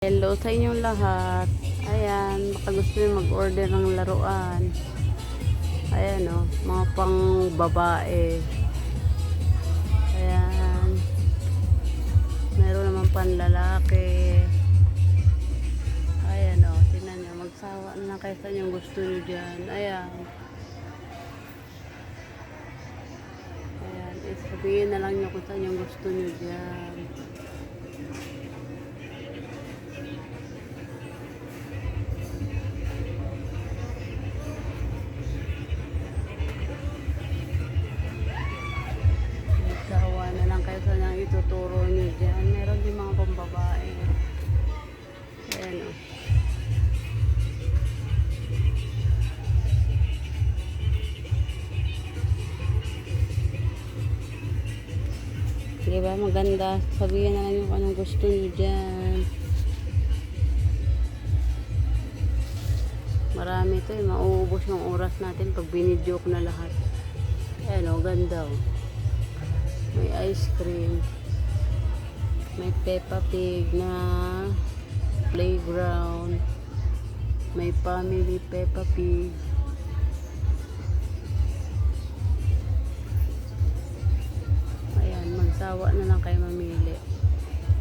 Hello sa inyong lahat. Ayan, baka gusto nyo mag-order ng laruan. Ayan o, mga pang babae. Ayan. Meron naman pang lalaki. Ayan o, tingnan nyo. Magsawa na kayo sa inyong gusto nyo dyan. Ayan. Ayan, sabihin na lang nyo kung saan yung gusto nyo dyan. Sawa na lang kayo sa nang ituturo nyo dyan. Meron din mga pambabae. Ayan o. Diba maganda? Sabihin na lang yung anong gusto nyo dyan. Marami ito eh. Mauubos yung oras natin pag binijoke na lahat. Ayan o, ganda o. May ice cream. May Peppa Pig na playground. May family Peppa Pig. Ayan, magsawa na lang kayo mamili.